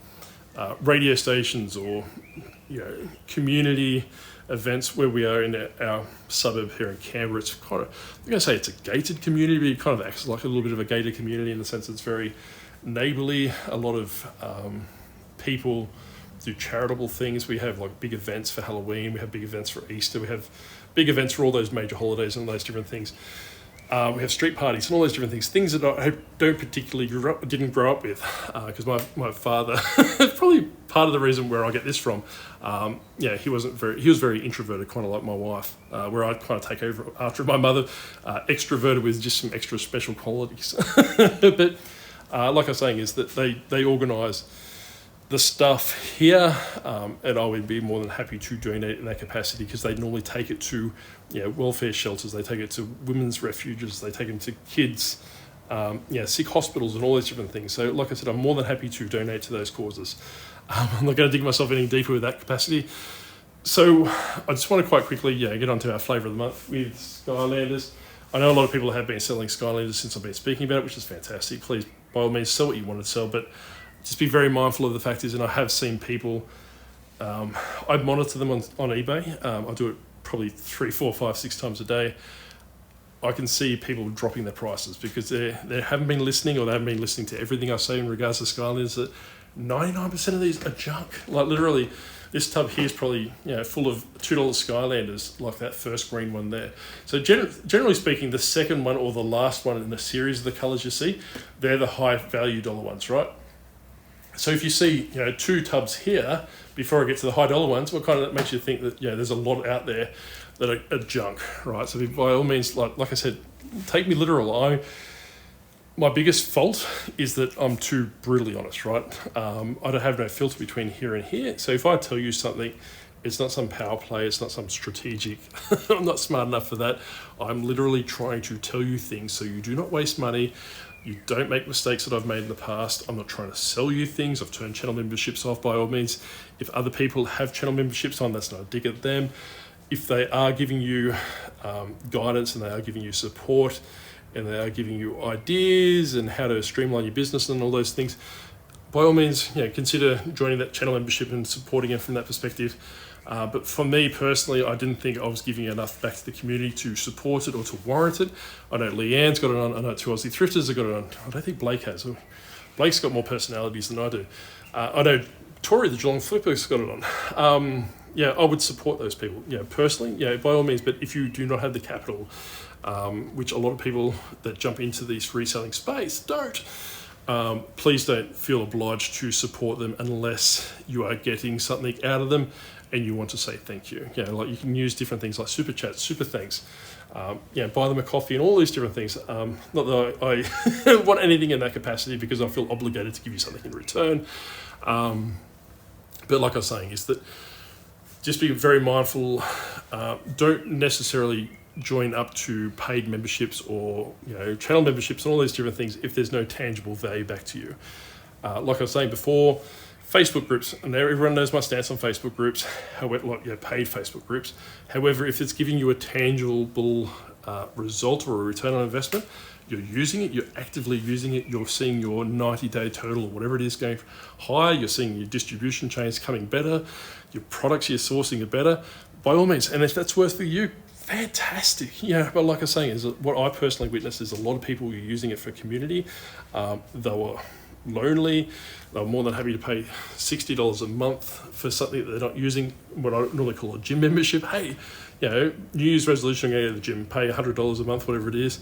radio stations or community events where we are in our suburb here in Canberra. It's kind of, I'm going to say it's a gated community, but it kind of acts like a little bit of a gated community in the sense it's very neighbourly. A lot of people do charitable things. We have like big events for Halloween, we have big events for Easter, we have big events for all those major holidays and those different things. We have street parties and all those different things that I don't particularly didn't grow up with, because my father, probably part of the reason where I get this from, he was very introverted, kind of like my wife, where I kind of take over after my mother, extroverted with just some extra special qualities. But like I was saying, is that they organise the stuff here, and I would be more than happy to donate in that capacity, because they normally take it to welfare shelters, they take it to women's refuges, they take them to kids, sick hospitals and all these different things. So like I said, I'm more than happy to donate to those causes. I'm not going to dig myself any deeper with that capacity. So I just want to quite quickly get onto our flavour of the month with Skylanders. I know a lot of people have been selling Skylanders since I've been speaking about it, which is fantastic. Please, by all means, sell what you want to sell, but just be very mindful of the fact is, and I have seen people, I monitor them on eBay. I do it probably 3, 4, 5, 6 times a day. I can see people dropping their prices because they haven't been listening, or they haven't been listening to everything I say in regards to Skylanders. That 99% of these are junk. Like literally, this tub here is probably full of $2 Skylanders, like that first green one there. So generally speaking, the second one or the last one in the series of the colours you see, they're the high value dollar ones, right? So if you see 2 tubs here before I get to the high dollar ones, what kind of makes you think that there's a lot out there that are junk, right? So by all means, like I said, take me literal. My biggest fault is that I'm too brutally honest, right? I don't have no filter between here and here. So if I tell you something, it's not some power play, it's not some strategic. I'm not smart enough for that. I'm literally trying to tell you things so you do not waste money. You don't make mistakes that I've made in the past. I'm not trying to sell you things. I've turned channel memberships off by all means. If other people have channel memberships on, that's not a dig at them. If they are giving you guidance and they are giving you support and they are giving you ideas and how to streamline your business and all those things, by all means, consider joining that channel membership and supporting it from that perspective. But for me personally, I didn't think I was giving enough back to the community to support it or to warrant it. I know Leanne's got it on. I know 2 Aussie Thrifters have got it on. I don't think Blake has. Blake's got more personalities than I do. I know Tori, the Geelong Flipper's got it on. I would support those people, personally, by all means. But if you do not have the capital, which a lot of people that jump into this reselling space don't, please don't feel obliged to support them unless you are getting something out of them and you want to say thank you. Like you can use different things like super chats, super thanks, buy them a coffee and all these different things. Not that I want anything in that capacity because I feel obligated to give you something in return. But like I was saying, is that just be very mindful. Don't necessarily join up to paid memberships or channel memberships and all these different things if there's no tangible value back to you. Like I was saying before, Facebook groups, and everyone knows my stance on Facebook groups, however, paid Facebook groups. However, if it's giving you a tangible result or a return on investment, you're using it, you're actively using it, you're seeing your 90-day total or whatever it is going higher, you're seeing your distribution chains coming better, your products you're sourcing are better, by all means. And if that's worth for you, fantastic. But like I was saying, is what I personally witnessed is a lot of people were using it for community. They were lonely. They were more than happy to pay $60 a month for something that they're not using, what I normally call a gym membership. Hey, New Year's resolution, go to the gym, pay $100 a month, whatever it is,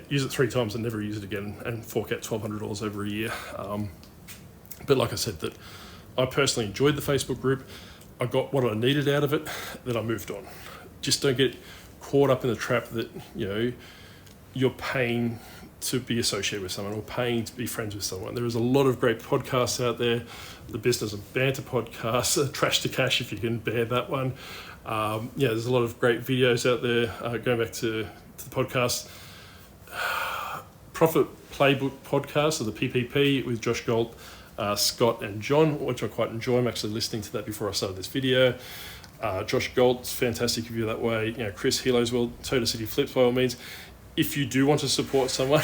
use it 3 times and never use it again, and fork out $1,200 over a year. But like I said, that I personally enjoyed the Facebook group. I got what I needed out of it, then I moved on. Just don't get caught up in the trap that, you're paying to be associated with someone or paying to be friends with someone. There is a lot of great podcasts out there. The Business of Banter podcast, Trash to Cash, if you can bear that one. There's a lot of great videos out there. Going back to the podcast, Profit Playbook podcast, or the PPP, with Josh Galt, Scott and John, which I quite enjoy. I'm actually listening to that before I started this video. Josh Galt's fantastic review that way. Chris Helo's well, Soda City Flips, by all means. If you do want to support someone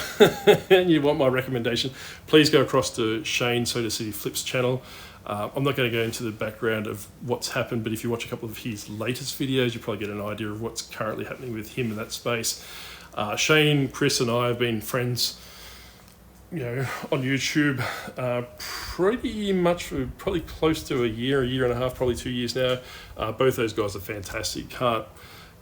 and you want my recommendation, please go across to Shane Soda City Flips channel. I'm not going to go into the background of what's happened, but if you watch a couple of his latest videos, you probably get an idea of what's currently happening with him in that space. Shane, Chris and I have been friends, on YouTube pretty much for probably close to a year and a half, probably 2 years now. Both those guys are fantastic.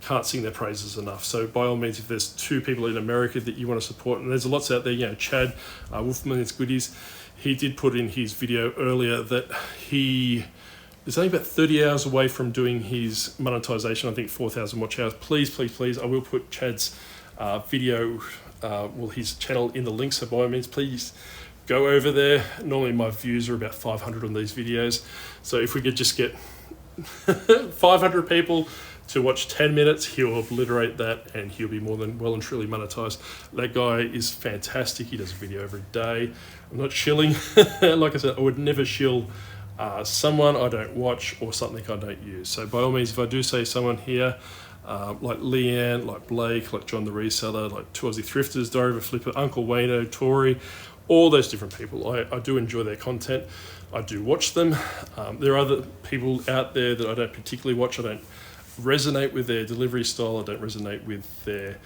Can't sing their praises enough. So by all means, if there's 2 people in America that you want to support, and there's lots out there, Chad, Wolfman's Goodies, he did put in his video earlier that he is only about 30 hours away from doing his monetization, I think 4,000 watch hours. Please, I will put Chad's video, his channel in the link, so by all means, please go over there. Normally my views are about 500 on these videos, so if we could just get 500 people to watch 10 minutes, he'll obliterate that and he'll be more than well and truly monetized. That guy is fantastic. He does a video every day. I'm not shilling. Like I said, I would never shill someone I don't watch or something I don't use. So by all means, if I do say someone here, like Leanne, like Blake, like John the Reseller, like 2 Aussie Thrifters, Diary Flipper, Uncle Wayno, Tori, all those different people. I do enjoy their content. I do watch them. There are other people out there that I don't particularly watch. I don't resonate with their delivery style. I don't resonate with their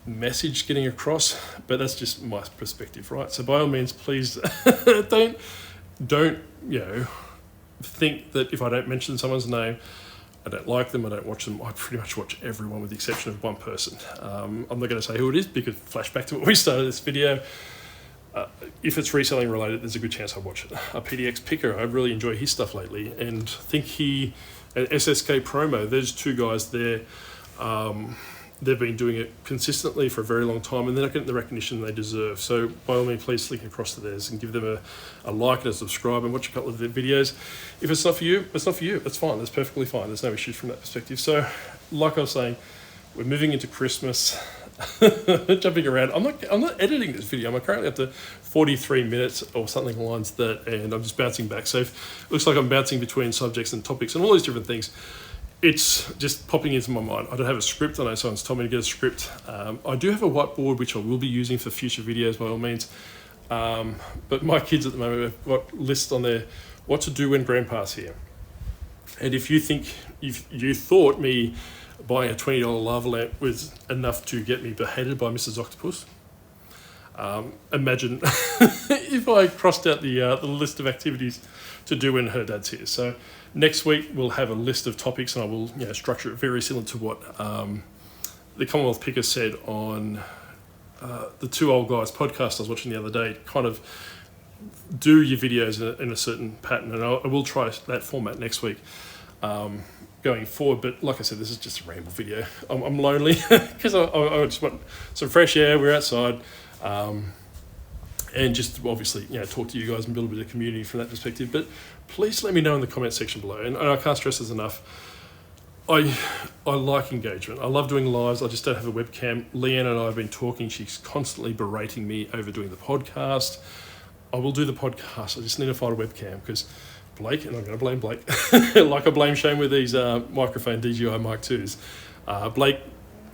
message getting across, but that's just my perspective, right? So by all means, please don't think that if I don't mention someone's name, I don't like them, I don't watch them. I pretty much watch everyone with the exception of one person. I'm not going to say who it is because flashback to what we started this video. If it's reselling related, there's a good chance I'll watch it. PDX Picker, I really enjoy his stuff lately, and I think and SSK Promo, there's 2 guys there. They've been doing it consistently for a very long time, and they're not getting the recognition they deserve. So by all means, please link across to theirs and give them a like and a subscribe and watch a couple of their videos. If it's not for you, it's not for you. That's fine. That's perfectly fine. There's no issues from that perspective. So like I was saying, we're moving into Christmas. Jumping around. I'm not editing this video. I'm currently up to 43 minutes or something along that, and I'm just bouncing back. So it looks like I'm bouncing between subjects and topics and all these different things. It's just popping into my mind. I don't have a script. I know someone's told me to get a script. I do have a whiteboard which I will be using for future videos by all means. But my kids at the moment have got lists on there what to do when Grandpa's here. And if you thought me buying a $20 lava lamp was enough to get me beheaded by Mrs. Octopus, imagine if I crossed out the list of activities to do when her dad's here. So next week we'll have a list of topics, and I will structure it very similar to what the Commonwealth Picker said on the 2 Old Guys podcast I was watching the other day. Kind of do your videos in a certain pattern, and I will try that format next week. Going forward, but like I said, this is just a ramble video. I'm lonely because I just want some fresh air. We're outside, and just obviously talk to you guys and build a bit of community from that perspective. But please let me know in the comment section below, and I can't stress this enough. I like engagement. I love doing lives. I just don't have a webcam. Leanne and I have been talking. She's constantly berating me over doing the podcast. I will do the podcast. I just need to find a webcam because Blake, and I'm going to blame Blake, like I blame Shane with these microphone DJI Mic 2s. Blake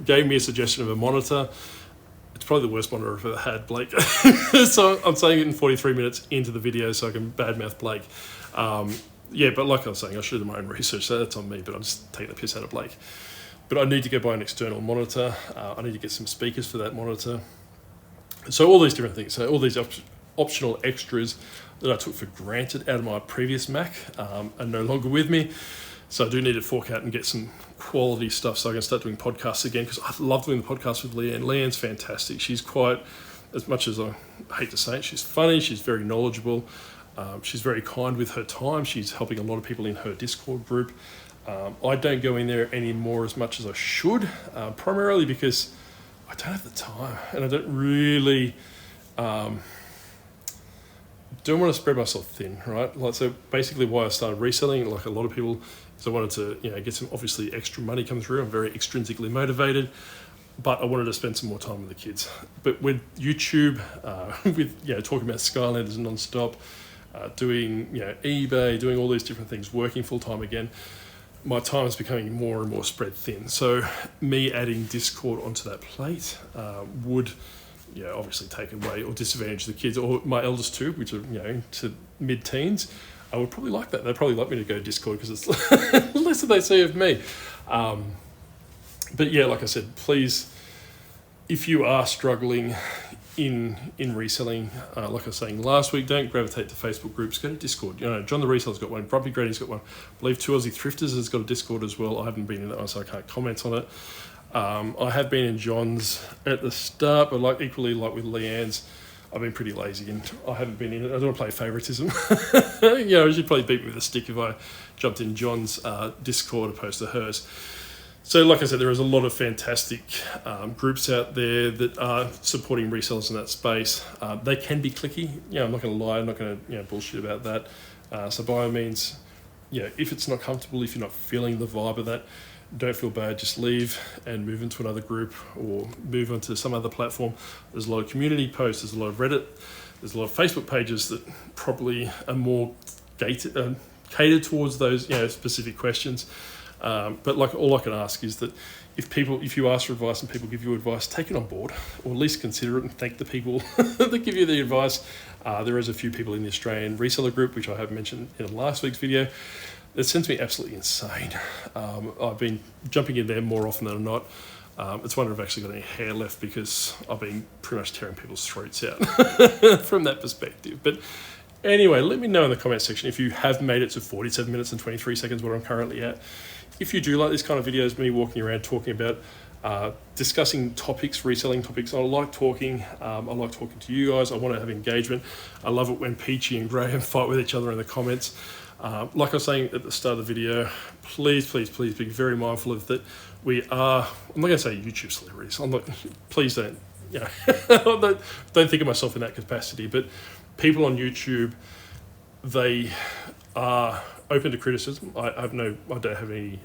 gave me a suggestion of a monitor. It's probably the worst monitor I've ever had, Blake. So I'm saying it in 43 minutes into the video so I can badmouth Blake. Yeah, but like I was saying, I should have done my own research, so that's on me, but I'm just taking the piss out of Blake. But I need to go buy an external monitor. I need to get some speakers for that monitor. So all these different things. So all these optional extras that I took for granted out of my previous Mac are no longer with me. So I do need to fork out and get some quality stuff so I can start doing podcasts again, because I love doing the podcast with Leanne. Leanne's fantastic. She's quite, as much as I hate to say it, she's funny, she's very knowledgeable. She's very kind with her time. She's helping a lot of people in her Discord group. I don't go in there anymore as much as I should, primarily because I don't have the time and I don't really don't want to spread myself thin, right? Like, so basically why I started reselling, like a lot of people, is I wanted to, get some obviously extra money come through. I'm very extrinsically motivated, but I wanted to spend some more time with the kids. But with YouTube, with talking about Skylanders non-stop, doing eBay, doing all these different things, working full time again, my time is becoming more and more spread thin. So me adding Discord onto that plate would obviously take away or disadvantage the kids, or my eldest two, which are to mid-teens. I would probably like that. They'd probably like me to go to Discord because it's less than they see of me. But yeah, like I said, please, if you are struggling in reselling, like I was saying last week, don't gravitate to Facebook groups, go to Discord. John the Reseller's got one, Grumpy Granny's got one, I believe Two Aussie Thrifters has got a Discord as well. I haven't been in that one, so I can't comment on it. I have been in John's at the start, but equally like with Leanne's, I've been pretty lazy and I haven't been in it. I don't want to play favouritism. I should probably beat me with a stick if I jumped in John's Discord opposed to hers. So like I said, there is a lot of fantastic groups out there that are supporting resellers in that space. They can be clicky. I'm not going to lie. I'm not going to bullshit about that. So by all means, if it's not comfortable, if you're not feeling the vibe of that, don't feel bad. Just leave and move into another group or move onto some other platform. There's a lot of community posts. There's a lot of Reddit. There's a lot of Facebook pages that probably are more catered towards those specific questions. But all I can ask is that if you ask for advice and people give you advice, take it on board, or at least consider it and thank the people that give you the advice. There is a few people in the Australian reseller group, which I have mentioned in last week's video, that sends me absolutely insane. I've been jumping in there more often than not. It's wonder if I've actually got any hair left because I've been pretty much tearing people's throats out from that perspective. But anyway, let me know in the comment section if you have made it to 47 minutes and 23 seconds, what I'm currently at. If you do like this kind of videos, me walking around talking about discussing topics, reselling topics, I like talking. I like talking to you guys. I want to have engagement. I love it when Peachy and Graham fight with each other in the comments. Like I was saying at the start of the video, please be very mindful of that. We are, I'm not going to say YouTube celebrities. I'm not, please don't, don't think of myself in that capacity, but people on YouTube, they are open to criticism. I don't have any,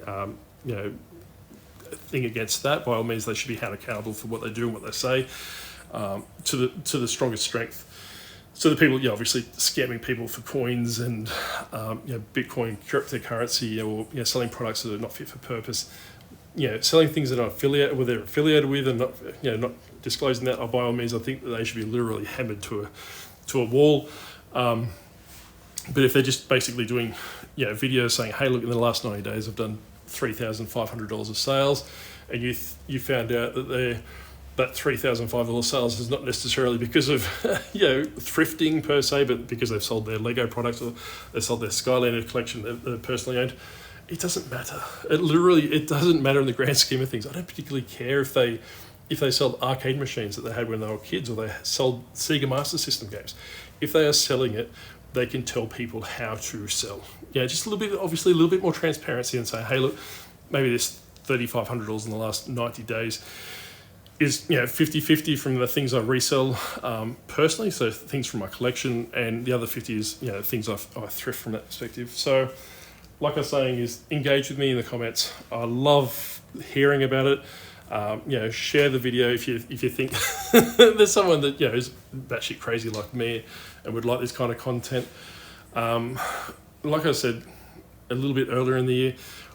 thing against that. By all means, they should be held accountable for what they do and what they say, to the strongest strength. So the people, obviously scamming people for coins and Bitcoin cryptocurrency, or selling products that are not fit for purpose, selling things that are they're affiliated with, and not disclosing that. By all means, I think that they should be literally hammered to a wall. But if they're just basically doing videos saying, hey, look, in the last 90 days I've done $3,500 of sales, and you found out that that $3,500 sales is not necessarily because of thrifting per se, but because they've sold their Lego products or they've sold their Skylanders collection that they personally owned. It doesn't matter. It doesn't matter in the grand scheme of things. I don't particularly care if they sold arcade machines that they had when they were kids, or they sold Sega Master System games. If they are selling it, they can tell people how to sell. Just a little bit more transparency, and say, hey, look, maybe this $3,500 in the last 90 days is 50-50 from the things I resell personally, so things from my collection, and the other 50 is things I thrift from that perspective. So like I was saying, is engage with me in the comments. I love hearing about it. Share the video if you think there's someone that is batshit crazy like me and would like this kind of content. Like I said a little bit earlier in the year,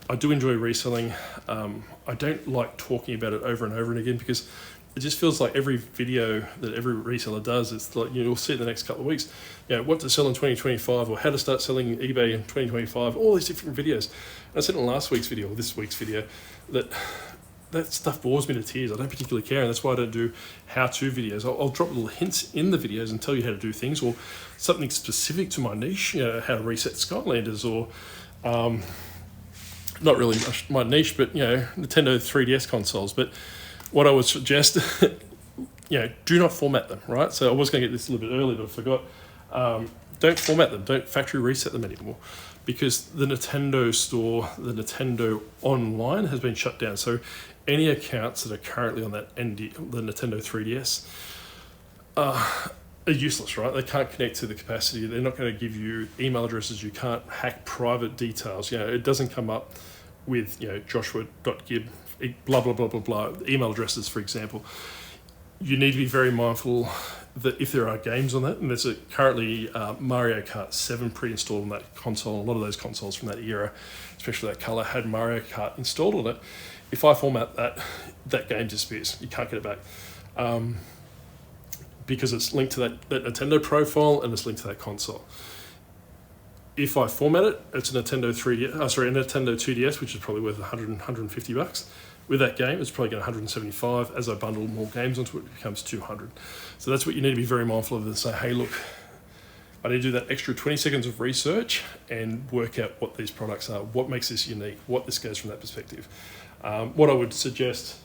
I do enjoy reselling. I don't like talking about it over and over and again, because it just feels like every video that every reseller does, it's like you'll see it in the next couple of weeks, what to sell in 2025 or how to start selling eBay in 2025, all these different videos. And I said in last week's video, or this week's video, that stuff bores me to tears. I don't particularly care, and that's why I don't do how-to videos. I'll drop little hints in the videos and tell you how to do things, or something specific to my niche, how to reset Skylanders, or not really my niche, but Nintendo 3DS consoles. But what I would suggest, do not format them, right? So I was going to get this a little bit early, but I forgot. Don't format them. Don't factory reset them anymore, because the Nintendo store, the Nintendo Online, has been shut down. So any accounts that are currently on that the Nintendo 3DS are useless, right? They can't connect to the capacity. They're not going to give you email addresses. You can't hack private details. It doesn't come up with joshua.gib, blah, blah, blah, blah, blah, email addresses, for example. You need to be very mindful that if there are games on that, and there's currently Mario Kart 7 pre-installed on that console. A lot of those consoles from that era, especially that colour, had Mario Kart installed on it. If I format that game disappears. You can't get it back. Because it's linked to that Nintendo profile and it's linked to that console. If I format it, it's a Nintendo 2DS, which is probably worth $150. With that game, it's probably going to $175. As I bundle more games onto it, it becomes $200. So that's what you need to be very mindful of, and say, hey, look, I need to do that extra 20 seconds of research and work out what these products are, what makes this unique, what this goes from that perspective. What I would suggest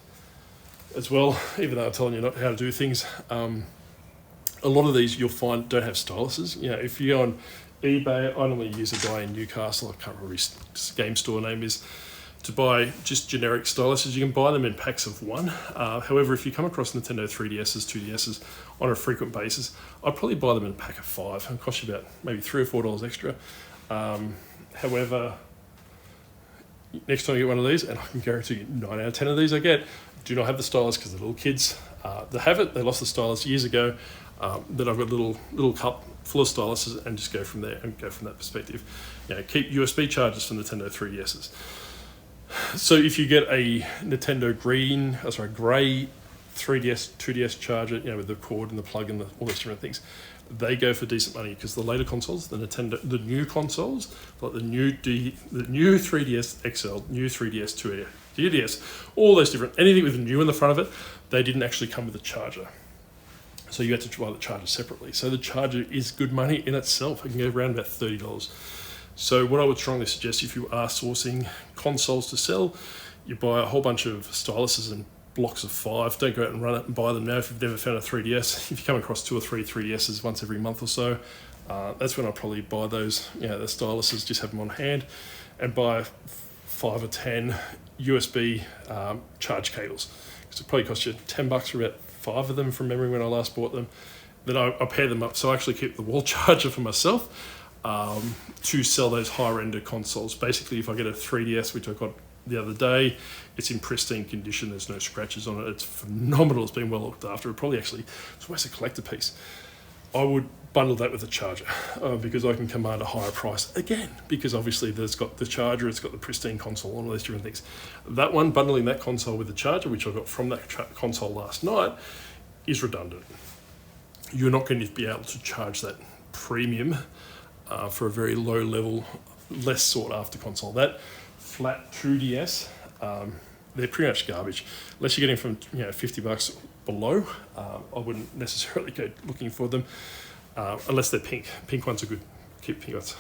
as well, even though I'm telling you not how to do things, a lot of these you'll find don't have styluses. If you go on eBay, I normally use a guy in Newcastle, I can't remember his game store name is, to buy just generic styluses. You can buy them in packs of one. However, if you come across Nintendo 3DSs, 2DSs on a frequent basis, I'd probably buy them in a pack of 5. It'll cost you about maybe $3 or $4 extra. However, next time you get one of these, and I can guarantee you 9 out of 10 of these I get, do not have the stylus, because the little kids that have it, they lost the stylus years ago. Then I've got a little cup full of styluses, and just go from there and go from that perspective. Keep USB chargers for Nintendo 3DSs. So if you get a Nintendo grey 3DS, 2DS charger, with the cord and the plug and all those different things, they go for decent money, because the later consoles, the new consoles, like the new 3DS XL, new 3DS 2DS, all those different, anything with a new in the front of it, they didn't actually come with a charger. So you had to buy the charger separately. So the charger is good money in itself. It can go around about $30. So what I would strongly suggest, if you are sourcing consoles to sell, you buy a whole bunch of styluses in blocks of 5. Don't go out and run it and buy them now if you've never found a 3DS. If you come across 2 or 3 3DSs once every month or so, that's when I'll probably buy those, the styluses, just have them on hand, and buy 5 or 10 USB charge cables. Because it probably costs you $10 for about 5 of them from memory when I last bought them. Then I pair them up, so I actually keep the wall charger for myself to sell those higher end consoles. Basically, if I get a 3DS, which I got the other day, it's in pristine condition, there's no scratches on it, it's phenomenal, it's been well looked after. It's almost a collector piece. I would bundle that with a charger because I can command a higher price again, because obviously there's got the charger, it's got the pristine console, all those different things. That one, bundling that console with the charger, which I got from that console last night, is redundant. You're not going to be able to charge that premium for a very low level, less sought after console. That flat 2DS, they're pretty much garbage. Unless you're getting from $50 below, I wouldn't necessarily go looking for them, unless they're pink. Pink ones are good. Keep pink ones.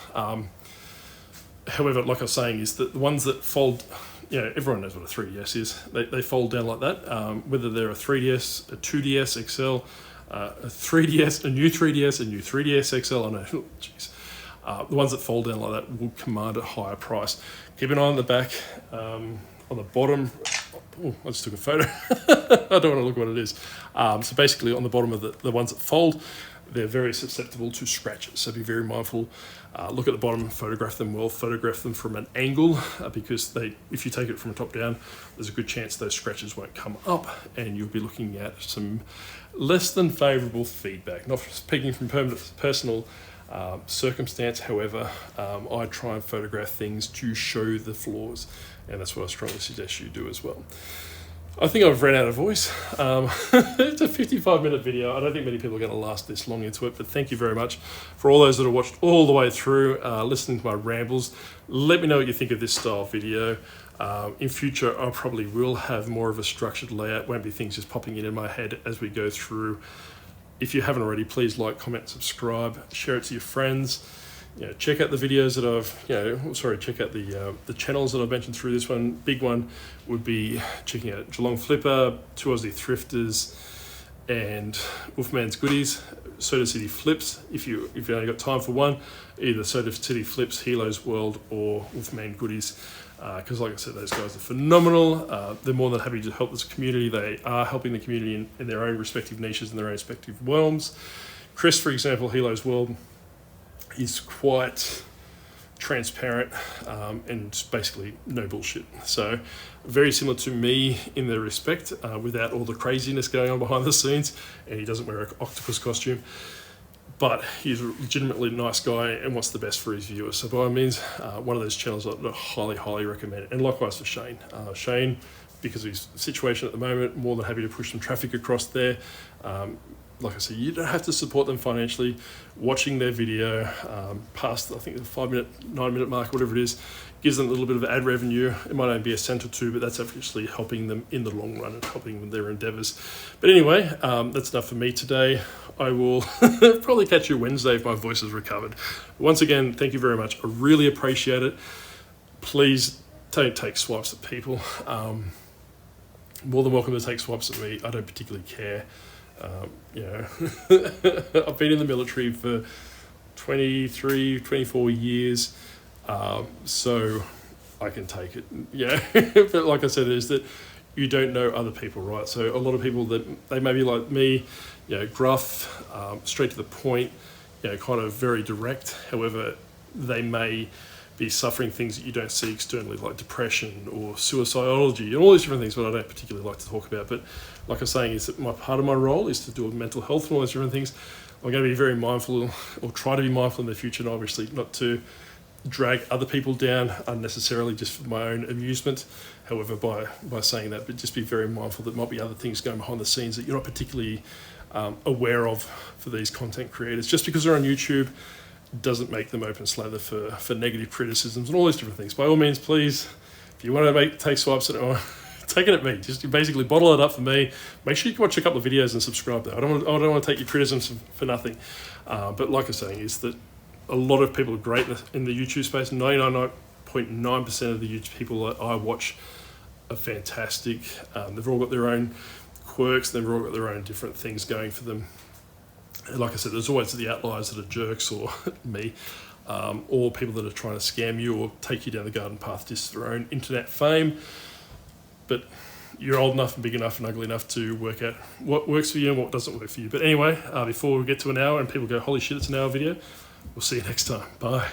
However, like I was saying, is that the ones that fold, everyone knows what a 3DS is. They fold down like that. Whether they're a 3DS, a 2DS XL, a 3DS, a new 3DS XL. I know, jeez. The ones that fold down like that will command a higher price. Keep an eye on the back, on the bottom. Oh, I just took a photo. I don't want to look what it is. So basically on the bottom of the ones that fold, they're very susceptible to scratches. So be very mindful. Look at the bottom, photograph them well, photograph them from an angle, because if you take it from the top down, there's a good chance those scratches won't come up, and you'll be looking at some less than favourable feedback. Not speaking from personal circumstance, however, I try and photograph things to show the flaws, and that's what I strongly suggest you do as well. I think I've ran out of voice. It's a 55-minute video. I don't think many people are going to last this long into it, but thank you very much for all those that have watched all the way through, listening to my rambles. Let me know what you think of this style video. In future, I probably will have more of a structured layout. Won't be things just popping in my head as we go through. If you haven't already, please like, comment, subscribe, share it to your friends. Check out the videos that I've, check out the channels that I've mentioned through this one. Big one would be checking out Geelong Flipper, Two Aussie Thrifters, and Wolfman's Goodies, Soda City Flips. If you only got time for one, either Soda City Flips, Helo's World, or Wolfman Goodies. Because like I said, those guys are phenomenal. They're more than happy to help this community. They are helping the community in their own respective niches and their own respective realms. Chris, for example, Helo's World, is quite transparent and basically no bullshit. So very similar to me in their respect, without all the craziness going on behind the scenes, and he doesn't wear an octopus costume. But he's a legitimately nice guy and wants the best for his viewers. So by all means, one of those channels I highly, highly recommend. And likewise for Shane. Shane, because of his situation at the moment, more than happy to push some traffic across there. Like I said, you don't have to support them financially. Watching their video past, I think, the 9-minute mark, whatever it is, gives them a little bit of ad revenue. It might only be a cent or two, but that's actually helping them in the long run and helping with their endeavours. But anyway, that's enough for me today. I will probably catch you Wednesday if my voice has recovered. Once again, thank you very much. I really appreciate it. Please don't take swipes at people. More than welcome to take swipes at me. I don't particularly care. I've been in the military for 23, 24 years, so I can take it. But like I said, is that you don't know other people, right? So a lot of people that they may be like me, gruff, straight to the point, kind of very direct. However, they may be suffering things that you don't see externally, like depression or suicidology and all these different things, but I don't particularly like to talk about. But like I was saying, is that part of my role is to do with mental health and all those different things. I'm going to be very mindful, or try to be mindful in the future, and obviously not to drag other people down unnecessarily just for my own amusement. However, by saying that, but just be very mindful that there might be other things going behind the scenes that you're not particularly aware of for these content creators. Just because they're on YouTube doesn't make them open slather for negative criticisms and all those different things. By all means, please, if you want to take swipes at it, take it at me. Just basically bottle it up for me. Make sure you watch a couple of videos and subscribe though. I don't want to take your criticisms for nothing. But like I was saying, is that a lot of people are great in the YouTube space. 99.9% of the YouTube people that I watch are fantastic. They've all got their own quirks. They've all got their own different things going for them. And like I said, there's always the outliers that are jerks, or me, or people that are trying to scam you or take you down the garden path just for their own internet fame. But you're old enough and big enough and ugly enough to work out what works for you and what doesn't work for you. But anyway, before we get to an hour and people go, holy shit, it's an hour video, we'll see you next time. Bye.